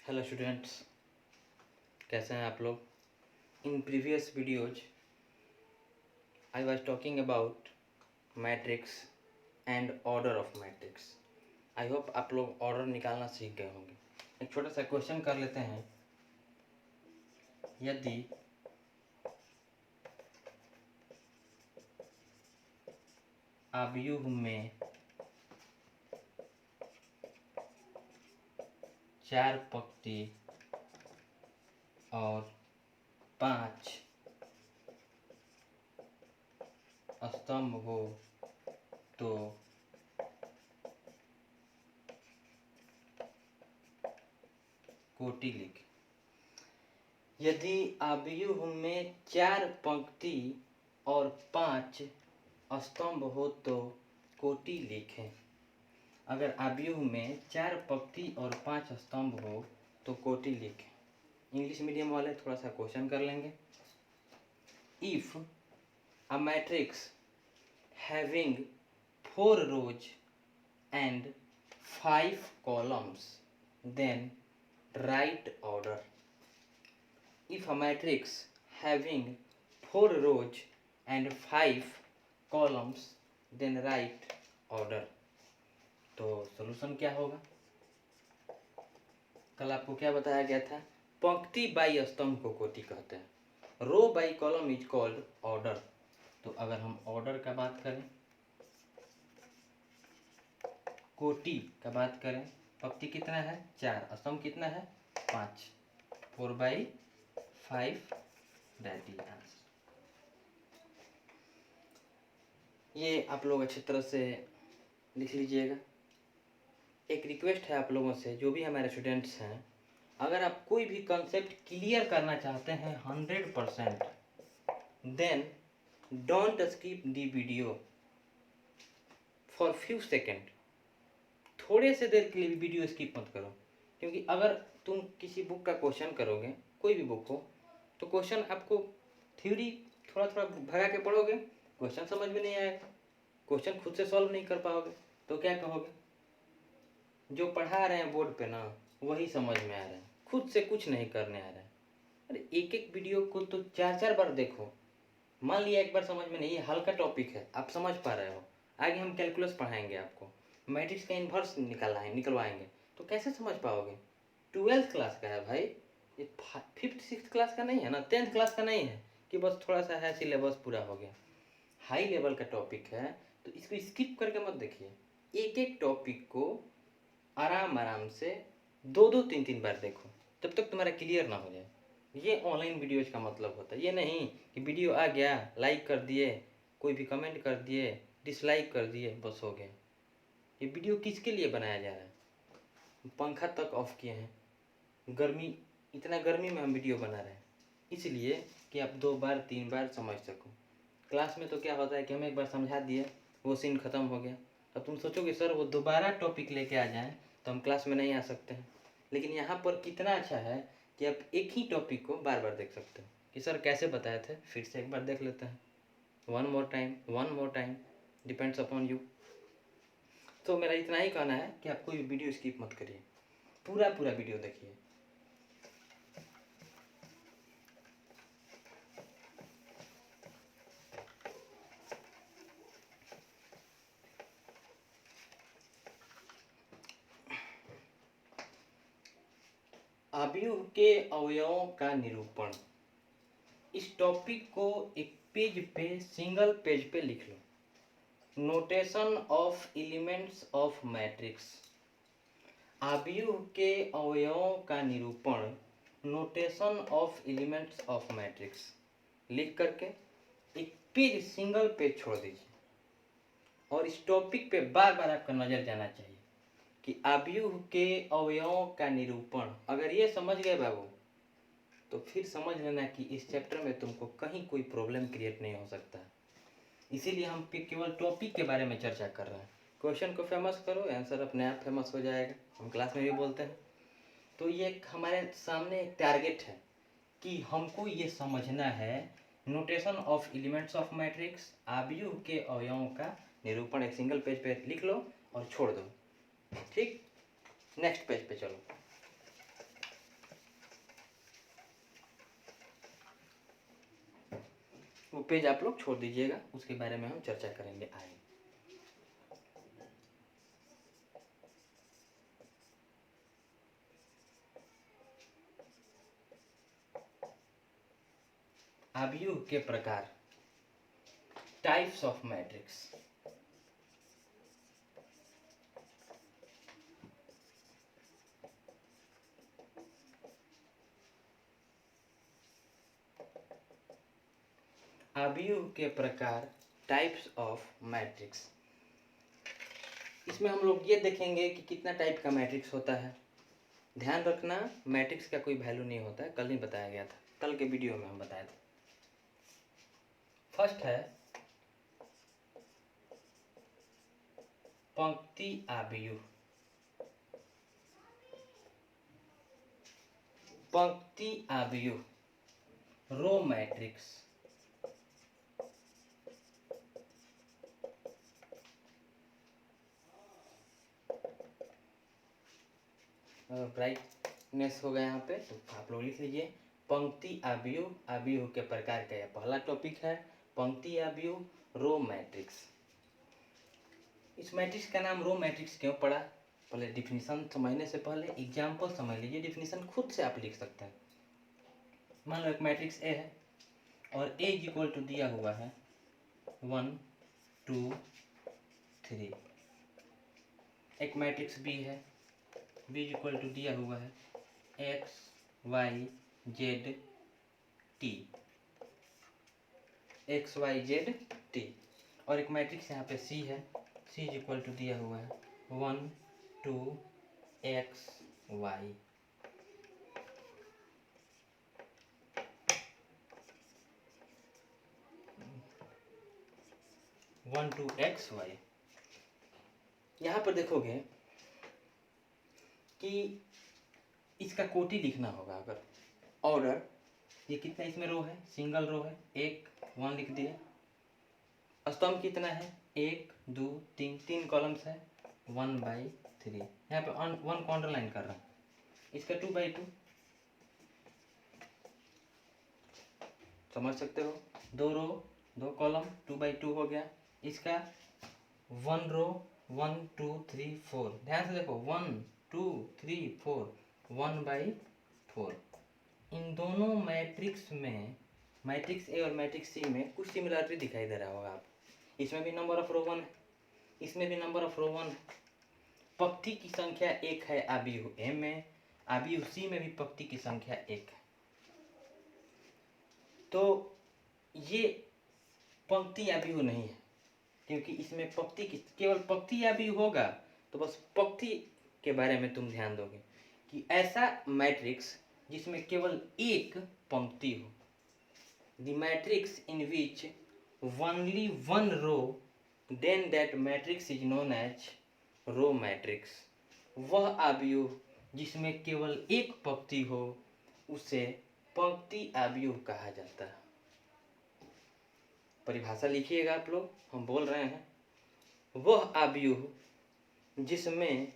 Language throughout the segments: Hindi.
हेलो स्टूडेंट्स, कैसे हैं आप लोग। In previous videos I was talking about matrix and order of matrix. I hope आप लोग ऑर्डर निकालना सीख गए होंगे। एक छोटा सा क्वेश्चन कर लेते हैं। यदि आव्यूह में 4 पंक्ति और 5 स्तंभ हो तो कोटि लिख। यदि आव्यूह में 4 पंक्ति और 5 स्तंभ हो तो कोटि लिखें। अगर आव्यूह में 4 पंक्ति और 5 स्तंभ हो तो कोटि लिखें। इंग्लिश मीडियम वाले थोड़ा सा क्वेश्चन कर लेंगे। If a matrix having 4 rows and 5 columns then write order. If a matrix having 4 rows and 5 columns then write order. तो सॉल्यूशन क्या होगा? कल आपको क्या बताया गया था? पंक्ति बाई स्तंभ को कोटि कहते हैं, row by column is called order. तो अगर हम ऑर्डर का बात करें, कोटि का बात करें, पंक्ति कितना है 4, स्तंभ कितना है 5, 4/5 दैट इज आंसर। ये आप लोग अच्छी तरह से लिख लीजिएगा। एक रिक्वेस्ट है आप लोगों से, जो भी हमारे स्टूडेंट्स हैं, अगर आप कोई भी कंसेप्ट क्लियर करना चाहते हैं 100%, then don't skip the video for few second. थोड़े से देर के लिए भी वीडियो स्किप मत करो, क्योंकि अगर तुम किसी बुक का क्वेश्चन करोगे, कोई भी बुक हो, तो क्वेश्चन आपको थ्योरी थोड़ा थोड़ा भगा के पढ़ोगे, क्वेश्चन समझ में नहीं आएगा, क्वेश्चन खुद से सॉल्व नहीं कर पाओगे, तो क्या कहोगे? जो पढ़ा रहे हैं बोर्ड पे ना, वही समझ में आ रहा है, खुद से कुछ नहीं करने आ रहा है। अरे एक एक वीडियो को तो 4-4 बार देखो। मान लिया एक बार समझ में नहीं, ये हल्का टॉपिक है, आप समझ पा रहे हो, आगे हम कैलकुलस पढ़ाएंगे, आपको मैट्रिक्स का इन्वर्स निकलवाएंगे, तो कैसे समझ पाओगे? 12th क्लास का है भाई, ये 5th-6th क्लास का नहीं है ना, 10th क्लास का नहीं है कि बस थोड़ा सा है सिलेबस पूरा हो गया। हाई लेवल का टॉपिक है, तो इसको स्किप करके मत देखिए। एक एक टॉपिक को आराम से 2-2, 3-3 बार देखो, तब तक तुम्हारा क्लियर ना हो जाए। ये ऑनलाइन वीडियोज का मतलब होता है। ये नहीं कि वीडियो आ गया, लाइक कर दिए, कोई भी कमेंट कर दिए, डिसलाइक कर दिए, बस हो गया। ये वीडियो किसके लिए बनाया जा रहा है? पंखा तक ऑफ किए हैं, गर्मी, इतना गर्मी में हम वीडियो बना रहे हैं, इसलिए कि आप 2 बार 3 बार समझ सको। क्लास में तो क्या होता है कि हम एक बार समझा दिए, वो सीन ख़त्म हो गया। अब तुम सोचोगे सर वो दोबारा टॉपिक लेके आ जाएं तो हम क्लास में नहीं आ सकते हैं, लेकिन यहाँ पर कितना अच्छा है कि आप एक ही टॉपिक को बार बार देख सकते हो कि सर कैसे बताए थे, फिर से एक बार देख लेते हैं। One more time depends upon you. तो मेरा इतना ही कहना है कि आप कोई वीडियो स्किप मत करिए, पूरा वीडियो देखिए। आव्यूह के अवयवों का निरूपण, इस टॉपिक को एक पेज पे, सिंगल पेज पे लिख लो। Notation of elements of matrix, आव्यूह के अवयवों का निरूपण, notation of elements of matrix लिख करके एक पेज, सिंगल पेज छोड़ दीजिए, और इस टॉपिक पे बार बार आपका नज़र जाना चाहिए कि आव्यूह के अवयवों का निरूपण। अगर ये समझ गए बाबू, तो फिर समझ लेना कि इस चैप्टर में तुमको कहीं कोई प्रॉब्लम क्रिएट नहीं हो सकता। इसीलिए हम केवल टॉपिक के बारे में चर्चा कर रहे हैं। क्वेश्चन को फेमस करो, आंसर अपने आप फेमस हो जाएगा, हम क्लास में भी बोलते हैं। तो ये हमारे सामने एक टारगेट है कि हमको ये समझना है, notation of elements of matrix, आव्यूह के अवयवों का निरूपण एक सिंगल पेज पे लिख लो और छोड़ दो। ठीक, नेक्स्ट पेज पे चलो। वो पेज आप लोग छोड़ दीजिएगा, उसके बारे में हम चर्चा करेंगे आगे। आव्यूह के प्रकार, टाइप्स ऑफ मैट्रिक्स। आव्यूह के प्रकार, टाइप्स ऑफ मैट्रिक्स। इसमें हम लोग ये देखेंगे कि कितना टाइप का मैट्रिक्स होता है। ध्यान रखना, मैट्रिक्स का कोई वैल्यू नहीं होता है, कल ही बताया गया था, कल के वीडियो में हम बताए थे। फर्स्ट है पंक्ति आव्यूह। पंक्ति आव्यूह, रो मैट्रिक्स। ब्राइटनेस हो गया यहाँ पे, तो आप लोग लिख लीजिए पंक्ति आव्यूह। आव्यूह के प्रकार का यह पहला टॉपिक है, पंक्ति आव्यूह, रो मैट्रिक्स। इस मैट्रिक्स का नाम रो मैट्रिक्स क्यों पड़ा? पहले डिफिनीशन समझने से पहले एग्जाम्पल समझ लीजिए, डिफिनीशन खुद से आप लिख सकते हैं। मान लो एक मैट्रिक्स ए है और ए इक्वल टू दिया हुआ है 1 2 3। एक मैट्रिक्स बी है, बी इक्वल टू दिया हुआ है x y z t, x y z t. और एक मैट्रिक्स यहाँ पे सी है, सी इक्वल टू दिया हुआ है 1 2 x y. One two x y. यहाँ पर देखोगे कि इसका कोटि लिखना होगा। अगर ऑर्डर, ये कितना इसमें रो है, सिंगल रो है, 1 1 लिख दिए। स्तंभ कितना है, 1 2 3, 3 कॉलम्स है, 1/3। यहाँ पे 1 को अंडरलाइन कर रहा हूँ। इसका 2/2 समझ सकते हो, 2 रो 2 कॉलम, 2/2 हो गया। इसका 1 रो 1 2 3 4, ध्यान से देखो 1 2 3 4, 1/4। इन दोनों मैट्रिक्स में, मैट्रिक्स ए और मैट्रिक्स सी में कुछ सिमिलरिटी दिखाई दे रहा होगा आप। इसमें भी नंबर ऑफ रो 1 है, इसमें भी नंबर ऑफ रो 1 है। पंक्ति की संख्या 1 है आव्यूह ए में, आव्यूह सी में भी पंक्ति की संख्या 1 है। तो ये पंक्ति आव्यूह नहीं है, क्योंकि इसमें पंक्ति की, केवल पंक्ति आव्यूह होगा तो बस पंक्ति के बारे में तुम ध्यान दोगे कि ऐसा मैट्रिक्स जिसमें केवल एक पंक्ति हो, the matrix in which only one row, then that matrix is known as row matrix. वह आव्यूह जिसमें केवल एक पंक्ति हो उसे पंक्ति आव्यूह कहा जाता है। परिभाषा लिखिएगा आप लोग, हम बोल रहे हैं, वह आव्यूह जिसमें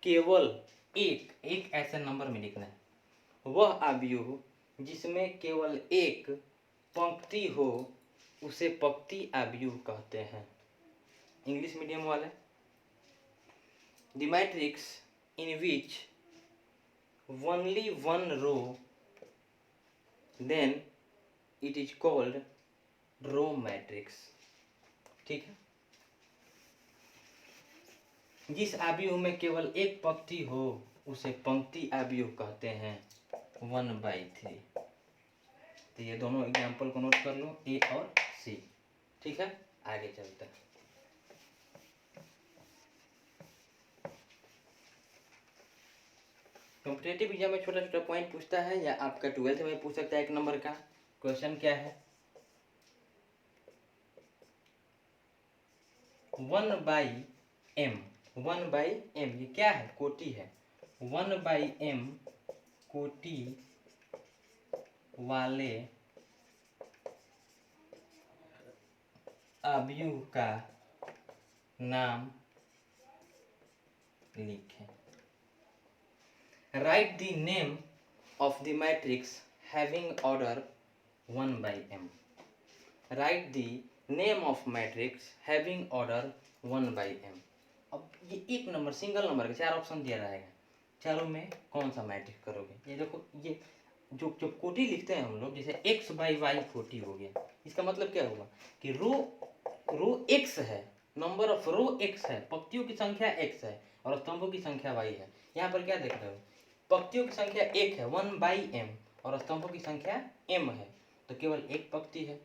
केवल एक ऐसे नंबर में लिखना है, वह आव्यूह जिसमें केवल एक पंक्ति हो उसे पंक्ति आव्यूह कहते हैं। इंग्लिश मीडियम वाले, the matrix in which only one row, then it is called row matrix. ठीक है, जिस आव्यूह में केवल एक पंक्ति हो उसे पंक्ति आव्यूह कहते हैं 1/3। तो ये दोनों एग्जाम्पल को नोट कर लो, ए और सी। ठीक है, आगे चलते हैं। कॉम्पिटेटिव एग्जाम में छोटा छोटा पॉइंट पूछता है, या आपका 12th में पूछ सकता है। 1 नंबर का क्वेश्चन क्या है, 1/m, 1/m ये क्या है, कोटि है। 1/m कोटि वाले आव्यूह का नाम लिखें। Right the name of the matrix having order 1/m। Right the name of matrix having order 1/m। अब ये एक नंबर सिंगल नंबर के 4 ऑप्शन दिया रहेगा, चारों में कौन सा मैट्रिक्स करोगे। ये देखो, ये जो जो कोटी लिखते हैं हम लोग, जैसे x/y कोटी हो गया, इसका मतलब क्या हुआ कि रो x है, नंबर ऑफ रो x है, पंक्तियों की संख्या x है और स्तंभों की संख्या y है। यहाँ पर क्या देख रहे हो, पंक्तियों की संख्या 1 है 1/m और स्तंभों की संख्या m है, तो केवल एक पंक्ति है।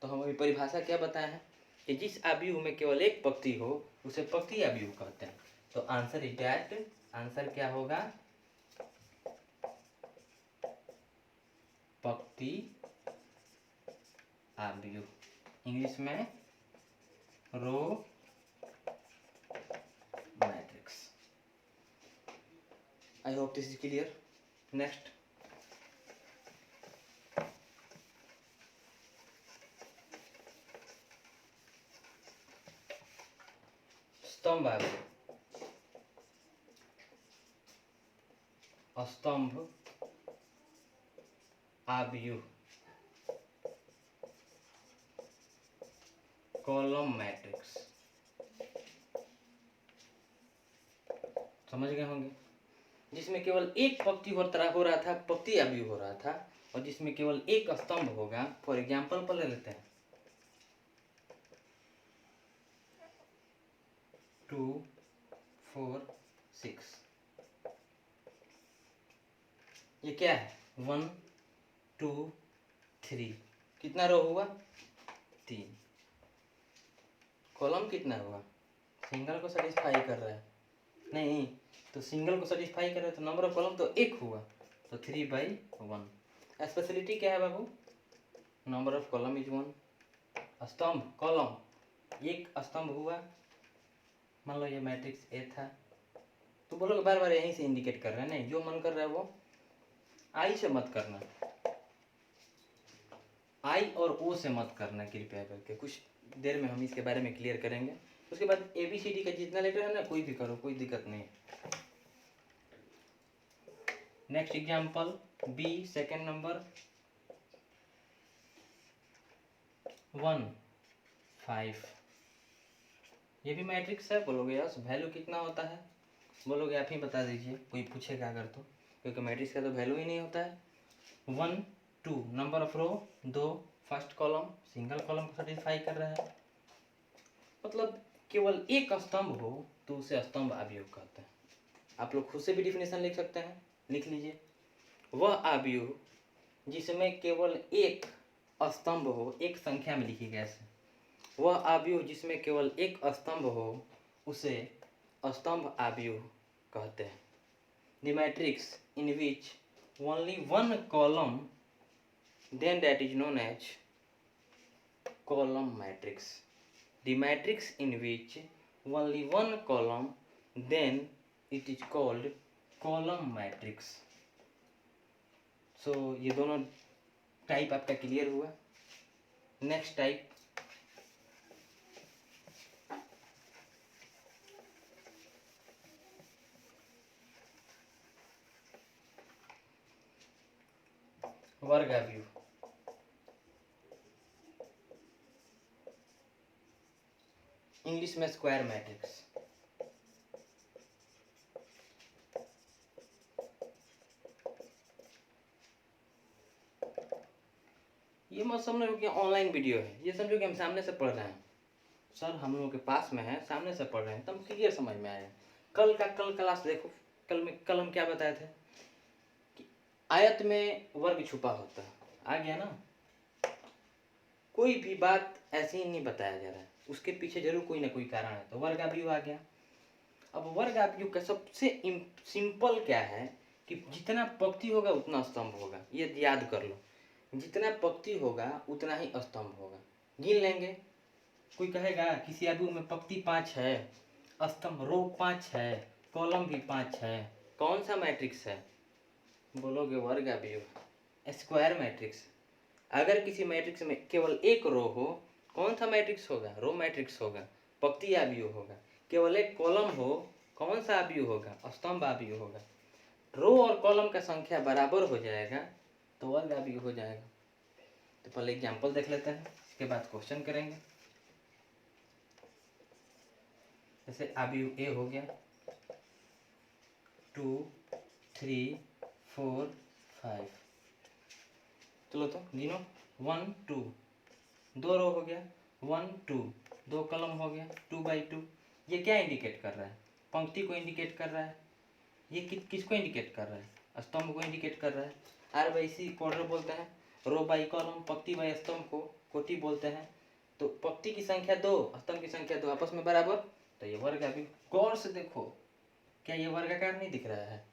तो हमारी परिभाषा क्या बताया है कि जिस आव्यूह में केवल एक पंक्ति हो उसे पंक्ति आव्यूह कहते हैं। तो आंसर इज दैट, आंसर क्या होगा, पंक्ति आव्यूह, इंग्लिश में row matrix. I hope this is clear. Next, स्तंभ आव्यूह। स्तंभ आव्यूह, कॉलम मैट्रिक्स, समझ गए होंगे। जिसमें केवल एक पंक्ति हो रहा था, पंक्ति आव्यूह हो रहा था, और जिसमें केवल एक स्तंभ होगा। फॉर एग्जाम्पल पर ले लेते हैं 2 4 6, ये क्या है 1 2 3, कितना रो हुआ 3, कॉलम कितना हुआ, सिंगल को सेटिस्फाई कर रहा है, नहीं तो सिंगल को सेटिस्फाई कर रहा है तो नंबर ऑफ कॉलम तो एक हुआ, तो 3/1। स्पेशलिटी क्या है बाबू, नंबर ऑफ कॉलम इज 1। स्तंभ कॉलम एक स्तंभ हुआ, मान लो ये मैट्रिक्स ए था, तो बोलोगे बार बार यहीं से इंडिकेट कर रहे हैं, नहीं, जो मन कर रहा है वो आई से मत करना, आई और ओ से मत करना कृपया करके, कुछ देर में हम इसके बारे में क्लियर करेंगे। उसके बाद ABCD का जितना लेटर है ना, कोई भी करो, कोई दिक्कत नहीं। Next example B, second number 1 5, ये भी मैट्रिक्स है। बोलोगे यस, वैल्यू कितना होता है, बोलोगे आप ही बता दीजिए, कोई पूछेगा अगर तो, क्योंकि मैट्रिक्स का तो वैल्यू ही नहीं होता है। 1 2, number of row 2, first column single column को सेटिस्फाई कर रहा है, मतलब केवल एक स्तंभ हो तो उसे स्तंभ आव्यूह कहते हैं। आप लोग खुद से भी डिफिनेशन लिख सकते हैं, लिख लीजिए। वह आव्यूह जिसमें केवल एक स्तंभ हो, एक संख्या में लिखी गया है, वह आव्यूह जिसमें केवल एक स्तंभ हो उसे स्तंभ आव्यूह कहते हैं। The matrix in which only one column, then that is known as column matrix. The matrix in which only one column, then it is called column matrix. So ये दोनों टाइप आपका क्लियर हुआ। नेक्स्ट टाइप वर्ग आव्यूह। इंग्लिश में स्क्वायर मैट्रिक्स। ये मत समझो कि ऑनलाइन वीडियो है, ये समझो कि हम सामने से पढ़ रहे हैं, सर हम लोगों के पास में है, सामने से पढ़ रहे हैं, तब क्लियर समझ में आएगा। कल क्लास देखो, कल हम क्या बताए थे कि आयत में वर्ग छुपा होता है, आ गया ना। कोई भी बात ऐसे ही नहीं बताया जा रहा है, उसके पीछे जरूर कोई ना कोई कारण है, तो वर्ग आव्यूह आ गया। अब वर्ग आव्यूह का सबसे सिंपल क्या है कि जितना पंक्ति होगा उतना स्तंभ होगा, ये याद कर लो, जितना पंक्ति होगा उतना ही स्तंभ होगा। गिन लेंगे, कोई कहेगा किसी आव्यूह में पंक्ति 5 है, स्तंभ रो 5 है, कॉलम भी 5 है, कौन सा मैट्रिक्स है, बोलोगे वर्ग आव्यूह, स्क्वायर मैट्रिक्स। अगर किसी मैट्रिक्स में केवल एक रो हो, कौन सा मैट्रिक्स होगा, रो मैट्रिक्स होगा, पंक्ति आव्यूह होगा। केवल एक कॉलम हो, कौन सा आव्यूह होगा, स्तंभ आव्यूह होगा। रो और कॉलम का संख्या बराबर हो जाएगा तो वर्ग आव्यूह हो जाएगा। तो पहले एग्जाम्पल देख लेते हैं। इसके बाद क्वेश्चन करेंगे। जैसे अभी ए हो गया 2 3 4 5। चलो तो गिनो 1 2, 2 रो हो गया 1 2, 2 कॉलम हो गया 2/2। ये क्या इंडिकेट कर रहा है? पंक्ति को इंडिकेट कर रहा है। ये किसको इंडिकेट कर रहा है? स्तंभ को इंडिकेट कर रहा है। आर बाई सी को ऑर्डर बोलते हैं, रो बाई कॉलम, पंक्ति बाई स्तंभ को कोटि बोलते हैं। तो पंक्ति की संख्या 2, स्तंभ की संख्या 2 आपस में बराबर, तो ये वर्ग अभी गौर से देखो, क्या ये वर्गाकार नहीं दिख रहा है?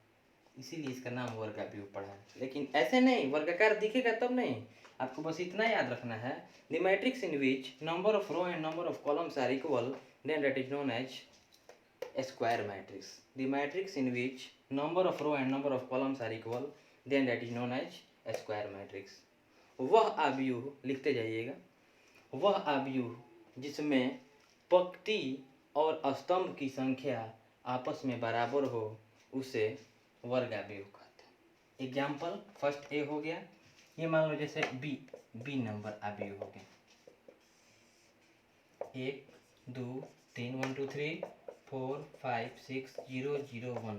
इसीलिए इसका नाम वर्गाव्यूह पड़ा है। लेकिन ऐसे नहीं, वर्गाकार दिखेगा तब नहीं। आपको बस इतना याद रखना है, the matrix in which number of row and number of columns are equal, then that is known as a square matrix. The matrix in which number of row and number of columns are equal, then that is known as a square matrix. वह अवयव लिखते जाइएगा, वह अवयव जिसमें पंक्ति और स्तंभ की संख्या आपस में बराबर हो उसे वर्ग अवयव कहते हैं। एग्जाम्पल फर्स्ट ए हो गया, ये मान लो जैसे बी नंबर अवयव हो गया 1 2 3 1 2 3 4 5 6 0 0 1।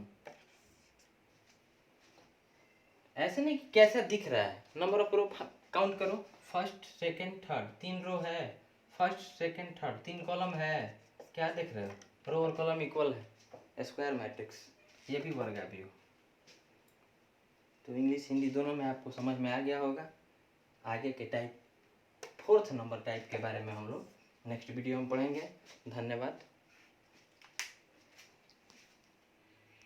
ऐसे नहीं कि कैसा दिख रहा है, नंबर ऑफ रो काउंट करो, फर्स्ट सेकंड थर्ड 3 रो है, फर्स्ट सेकंड थर्ड 3 कॉलम है, क्या देख रहे हो? रो और कॉलम इक्वल है, स्क्वायर मैट्रिक्स, ये भी वर्ग अवयव। तो इंग्लिश हिंदी दोनों में आपको समझ में आ गया होगा। आगे के टाइप 4th नंबर टाइप के बारे में हम लोग नेक्स्ट वीडियो में पढ़ेंगे। धन्यवाद।